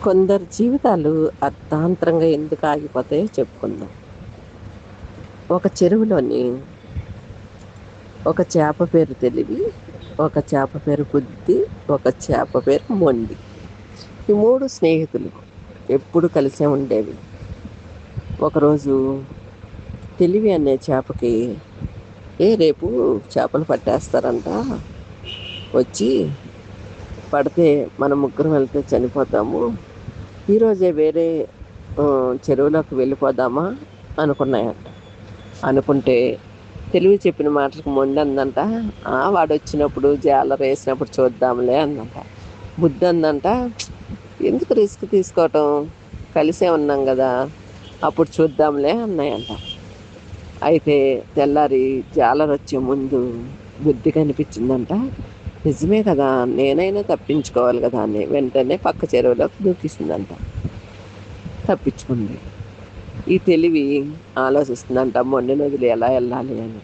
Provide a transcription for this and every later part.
కొందరి జీవితాలు అర్థాంతరంగా ఎందుకు ఆగిపోతాయో చెప్పుకుందాం. ఒక చెరువులోని ఒక చేప పేరు తెలివి, ఒక చేప పేరు బుద్ధి, ఒక చేప పేరు మొండి. ఈ 3 స్నేహితులు ఎప్పుడు కలిసే ఉండేవి. ఒకరోజు తెలివి అనే చేపకి రేపు చేపలు పట్టేస్తారంట, వచ్చి పడితే మనం ముగ్గురం వెళ్తే చనిపోతాము, ఈరోజే వేరే చెరువులోకి వెళ్ళిపోదామా అనుకున్నాయంట. అనుకుంటే తెలివి చెప్పిన మాటలకు మొండి అందంట, వాడు వచ్చినప్పుడు జాలర్ వేసినప్పుడు చూద్దాంలే అందంట. బుద్ధి అందంట, ఎందుకు రిస్క్ తీసుకోవటం, కలిసే ఉన్నాం కదా, అప్పుడు చూద్దాంలే అన్నాయంట. అయితే తెల్లారి జాలర్ వచ్చే ముందు బుద్ధి కనిపించిందంట. నిజమే కదా, నేనైనా తప్పించుకోవాలి కదా అని వెంటనే పక్క చెరువులోకి దూకిస్తుందంట. తప్పించుకుంది. ఈ తెలివి ఆలోచిస్తుందంట, మొండిని వదిలి ఎలా వెళ్ళాలి అని.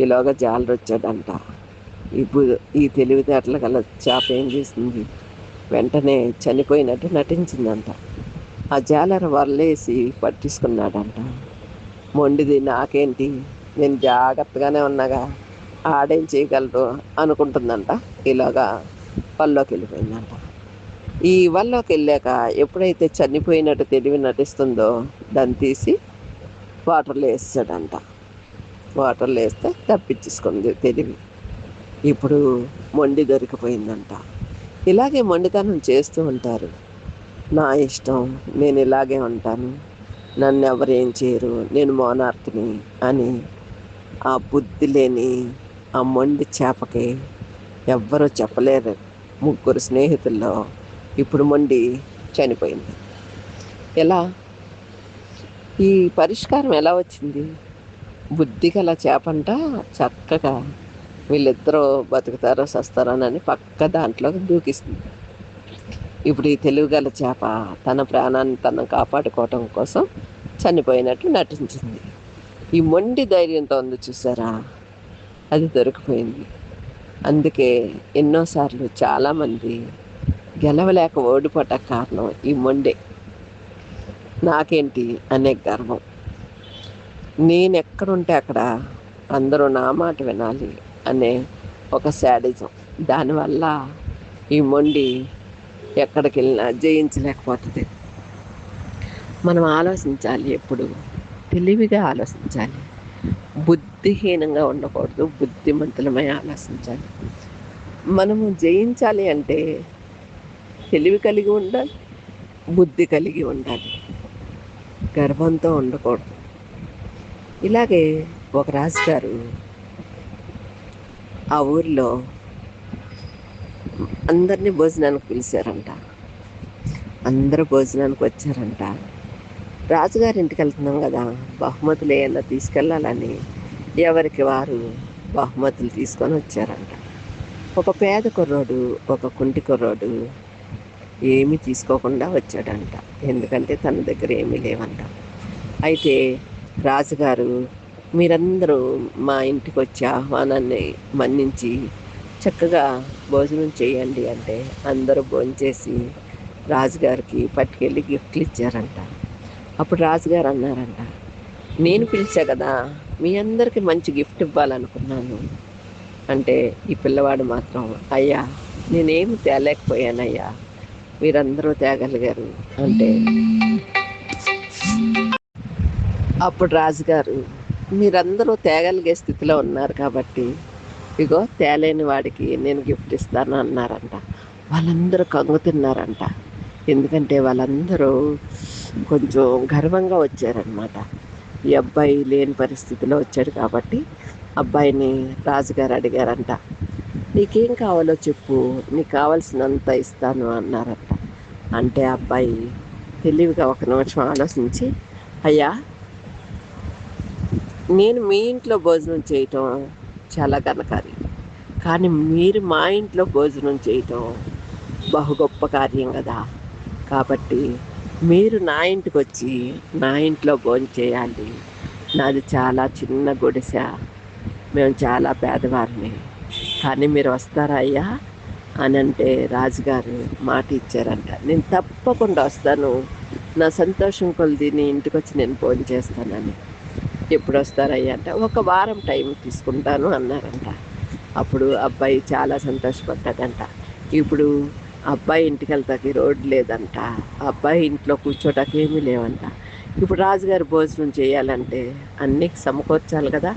ఈలోగా జాలర్ వచ్చాడంట. ఈ తెలివితేటలు గల చేప ఏం చేసింది, వెంటనే చనిపోయినట్టు నటించిందంట. ఆ జాలర్ వరలేసి పట్టించుకున్నాడంట. మొండిది, నాకేంటి, నేను జాగ్రత్తగానే ఉన్నాగా, ఆడేం చేయగలరు అనుకుంటుందంట. ఇలాగా వల్లోకి వెళ్ళిపోయిందంట. ఈ వల్లోకి వెళ్ళాక ఎప్పుడైతే చనిపోయినట్టు తెలివి నటిస్తుందో దాన్ని తీసి వాటర్లో వేసాడంట. వాటర్లో వేస్తే తప్పించేసుకుంది తెలివి. ఇప్పుడు మొండి దొరికిపోయిందంట. ఇలాగే మొండితనం చేస్తూ ఉంటారు. నా ఇష్టం, నేను ఇలాగే ఉంటాను, నన్ను ఎవరు ఏం చేయరు, నేను మోనార్క్ని అని ఆ బుద్ధి లేని ఆ మొండి చేపకి ఎవ్వరూ చెప్పలేరు. 3 స్నేహితుల్లో ఇప్పుడు మొండి చనిపోయింది. ఎలా, ఈ పరిష్కారం ఎలా వచ్చింది? బుద్ధి గల చేపంట చక్కగా వీళ్ళిద్దరూ బతుకుతారో సస్తారోనని పక్క దాంట్లో దూకిస్తుంది. ఇప్పుడు ఈ తెలివిగల చేప తన ప్రాణాన్ని తను కాపాడుకోవటం కోసం చనిపోయినట్టు నటించింది. ఈ మొండి ధైర్యంతో ఉంది చూసారా, అది దొరికిపోయింది. అందుకే ఎన్నోసార్లు చాలామంది గెలవలేక ఓడిపోట కారణం ఈ మొండే. నాకేంటి అనే గర్వం, నేనెక్కడుంటే అక్కడ అందరూ నా మాట వినాలి అనే ఒక శాడిజం. దానివల్ల ఈ మొండి ఎక్కడికి వెళ్ళినా జయించలేకపోతుంది. మనం ఆలోచించాలి, ఎప్పుడు తెలివిగా ఆలోచించాలి, బుద్ధిహీనంగా ఉండకూడదు, బుద్ధిమంతులమై ఆలోచించాలి. మనము జయించాలి అంటే తెలివి కలిగి ఉండాలి, బుద్ధి కలిగి ఉండాలి, గర్వంతో ఉండకూడదు. ఇలాగే ఒక రాజుగారు ఆ ఊరిలో అందరినీ భోజనానికి పిలిచారంట. అందరూ భోజనానికి వచ్చారంట. రాజుగారి ఇంటికి వెళ్తున్నాం కదా, బహుమతులు ఏమన్నా తీసుకెళ్ళాలని ఎవరికి వారు బహుమతులు తీసుకొని వచ్చారంట. ఒక పేద కుర్రాడు, ఒక కుంటి కుర్రాడు ఏమీ తీసుకోకుండా వచ్చాడంట. ఎందుకంటే తన దగ్గర ఏమీ లేవంట. అయితే రాజుగారు, మీరందరూ మా ఇంటికి వచ్చి ఆహ్వానాన్ని మన్నించి చక్కగా భోజనం చేయండి అంటే అందరూ భోంచేసి రాజుగారికి పట్టుకెళ్ళి గిఫ్ట్లు ఇచ్చారంట. అప్పుడు రాజుగారు అన్నారంట, నేను పిలిచా కదా, మీ అందరికీ మంచి గిఫ్ట్ ఇవ్వాలనుకున్నాను అంటే ఈ పిల్లవాడు మాత్రం, అయ్యా నేనేమి తేలేకపోయానయ్యా, మీరందరూ తేగలిగారు అంటే అప్పుడు రాజుగారు, మీరందరూ తేగలిగే స్థితిలో ఉన్నారు కాబట్టి ఇగో తేలేని వాడికి నేను గిఫ్ట్ ఇస్తాను అన్నారంట. వాళ్ళందరూ కంగు తిన్నారంట. ఎందుకంటే వాళ్ళందరూ కొంచెం గర్వంగా వచ్చారనమాట. ఈ అబ్బాయి లేని పరిస్థితిలో వచ్చాడు కాబట్టి అబ్బాయిని రాజుగారు అడిగారంట, నీకేం కావాలో చెప్పు, నీకు కావాల్సినంత ఇస్తాను అన్నారంట. అంటే అబ్బాయి తెలివిగా ఒక నిమిషం ఆలోచించి, అయ్యా నేను మీ ఇంట్లో భోజనం చేయటం చాలా ఘనకార్యం, కానీ మీరు మా ఇంట్లో భోజనం చేయటం బహు గొప్ప కార్యం కదా, కాబట్టి మీరు నా ఇంటికి వచ్చి నా ఇంట్లో భోజనం చేయాలి. నాది చాలా చిన్న గుడిసె, మేము చాలా పేదవారిని, కానీ మీరు వస్తారా అయ్యా అని అంటే రాజుగారు మాట ఇచ్చారంట, నేను తప్పకుండా వస్తాను, నా సంతోషం కొలిది నీ ఇంటికి వచ్చి నేను ఫోన్ చేస్తానని. ఎప్పుడు వస్తారయ్యా అంటే, ఒక వారం టైం తీసుకుంటాను అన్నారంట. అప్పుడు అబ్బాయి చాలా సంతోషపడ్డాడంట. ఇప్పుడు అబ్బాయి ఇంటికి వెళ్తాకి రోడ్డు లేదంట, అబ్బాయి ఇంట్లో కూర్చోటానికి ఏమీ లేవంట. ఇప్పుడు రాజుగారు భోజనం చేయాలంటే అన్నీ సమకూర్చాలి కదా.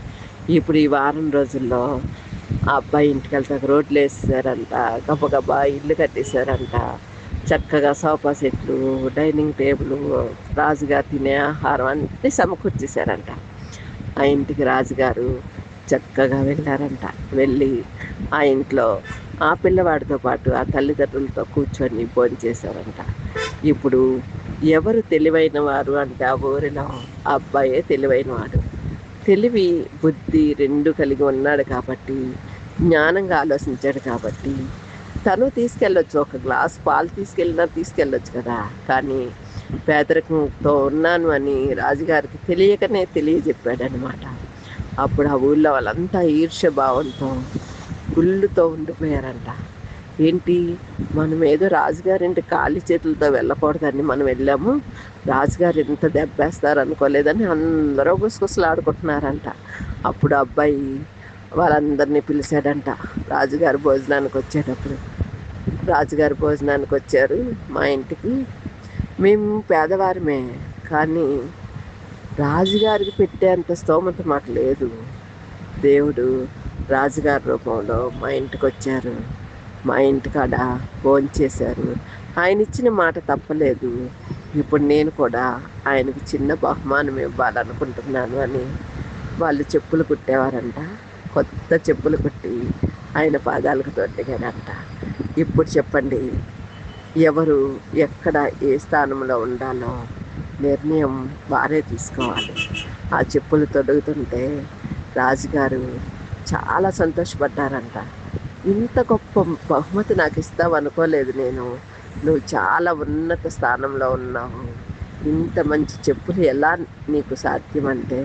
ఇప్పుడు ఈ వారం రోజుల్లో ఆ అబ్బాయి ఇంటికి వెళ్తాక రోడ్లు వేసేసారంట, గబగబా ఇల్లు కట్టేశారంట, చక్కగా సోఫా సెట్లు, డైనింగ్ టేబుల్, రాజుగారు తినే ఆహారం అన్నీ సమకూర్చేశారంట. ఆ ఇంటికి రాజుగారు చక్కగా వెళ్ళారంట. వెళ్ళి ఆ ఇంట్లో ఆ పిల్లవాడితో పాటు ఆ తల్లిదండ్రులతో కూర్చొని భోంచేశారంట. ఇప్పుడు ఎవరు తెలివైన వారు అంటే ఆ ఊరిలో ఆ అబ్బాయే తెలివైనవాడు. తెలివి బుద్ధి రెండు కలిగి ఉన్నాడు కాబట్టి, జ్ఞానంగా ఆలోచించాడు కాబట్టి తను తీసుకెళ్ళొచ్చు, ఒక గ్లాస్ పాలు తీసుకెళ్ళినా తీసుకెళ్ళొచ్చు కదా. కానీ పేదరికంతో ఉన్నాను అని రాజుగారికి తెలియకనే తెలియజెప్పాడనమాట. అప్పుడు ఆ ఊళ్ళో వాళ్ళంతా ఈర్ష్య భావంతో గుళ్ళుతో ఉండిపోయారంట. ఏంటి, మనం ఏదో రాజుగారింటి ఖాళీ చేతులతో వెళ్ళకూడదని మనం వెళ్ళాము, రాజుగారు ఎంత దెబ్బేస్తారు అనుకోలేదని అందరూ గుసగుసలాడుకుంటున్నారంట. అప్పుడు అబ్బాయి వాళ్ళందరినీ పిలిచాడంట రాజుగారు భోజనానికి వచ్చేటప్పుడు. రాజుగారు భోజనానికి వచ్చారు మా ఇంటికి, మేము పేదవారమే, కానీ రాజుగారికి పెట్టేంత స్తోమత మాకు లేదు. దేవుడు రాజుగారి రూపంలో మా ఇంటికి వచ్చారు, మా ఇంటికాడ భోంచేశారు, ఆయన ఇచ్చిన మాట తప్పలేదు. ఇప్పుడు నేను కూడా ఆయనకు చిన్న బహుమానం ఇవ్వాలనుకుంటున్నాను అని వాళ్ళు చెప్పులు కుట్టేవారంట. కొత్త చెప్పులు కుట్టి ఆయన పాదాలకు తొట్టిగారంట. ఇప్పుడు చెప్పండి, ఎవరు ఎక్కడ ఏ స్థానంలో ఉండాలో నిర్ణయం వారే తీసుకోవాలి. ఆ చెప్పులు తొడుగుతుంటే రాజుగారు చాలా సంతోషపడ్డారంట. ఇంత గొప్ప బహుమతి నాకు ఇస్తావు అనుకోలేదు నేను, నువ్వు చాలా ఉన్నత స్థానంలో ఉన్నావు, ఇంత మంచి చెప్పులు ఎలా నీకు సాధ్యం అంటే,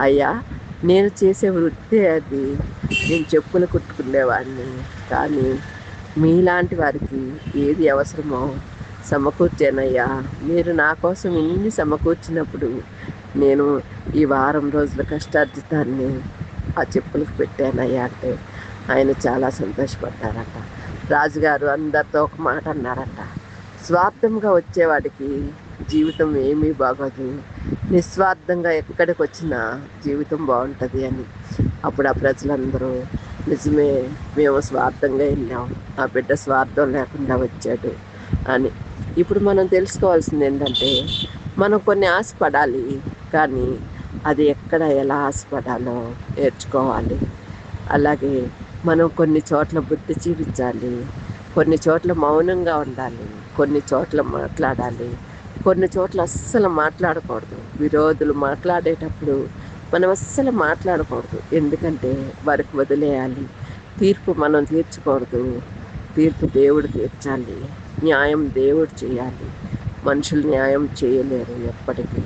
అయ్యా నేను చేసే వృత్తి అది, నేను చెప్పులు కుట్టుకునేవాడిని, కానీ మీలాంటి వారికి ఏది అవసరమో సమకూర్చానయ్యా, మీరు నా కోసం ఇన్ని సమకూర్చినప్పుడు నేను ఈ వారం రోజుల కష్టార్జితాన్ని ఆ చెప్పులకు పెట్టానయ్యా అంటే ఆయన చాలా సంతోషపడ్డారట. రాజుగారు అందరితో ఒక మాట అన్నారట, స్వార్థంగా వచ్చేవాడికి జీవితం ఏమీ బాగోదు, నిస్వార్థంగా ఎక్కడికి వచ్చినా జీవితం బాగుంటుంది అని. అప్పుడు ఆ ప్రజలందరూ, నిజమే, మేము స్వార్థంగా వెళ్ళాం, ఆ బిడ్డ స్వార్థం లేకుండా వచ్చాడు అని. ఇప్పుడు మనం తెలుసుకోవాల్సింది ఏంటంటే, మనం కొన్ని ఆశపడాలి, కానీ అది ఎక్కడ ఎలా ఆశపడాలో నేర్చుకోవాలి. అలాగే మనం కొన్ని చోట్ల బుద్ధి చూపించాలి, కొన్ని చోట్ల మౌనంగా ఉండాలి, కొన్ని చోట్ల మాట్లాడాలి, కొన్ని చోట్ల అస్సలు మాట్లాడకూడదు. విరోధులు మాట్లాడేటప్పుడు మనం అస్సలు మాట్లాడకూడదు, ఎందుకంటే వారికి వదిలేయాలి. తీర్పు మనం తీర్చకూడదు, తీర్పు దేవుడు తీర్చాలి, న్యాయం దేవుడు చేయాలి. మనుషులు న్యాయం చేయలేరు ఎప్పటికీ,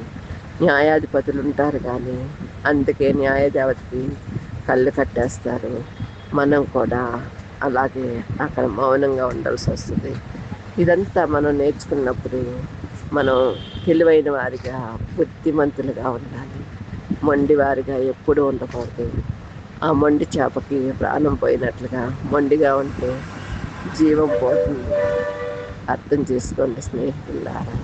న్యాయాధిపతులు ఉంటారు కానీ అందుకే న్యాయదేవతకి కళ్ళు కట్టేస్తారు. మనం కూడా అలాగే అక్కడ మౌనంగా ఉండాల్సి వస్తుంది. ఇదంతా మనం నేర్చుకున్నప్పుడు మనం తెలివైన వారిగా, బుద్ధిమంతులుగా ఉండాలి. మొండివారిగా ఎప్పుడూ ఉండకూడదు. ఆ మొండి చేపకి ప్రాణం పోయినట్లుగా మొండిగా ఉంటే జీవం పోతుంది. అర్థం చేసుకోండి స్నేహితులారా.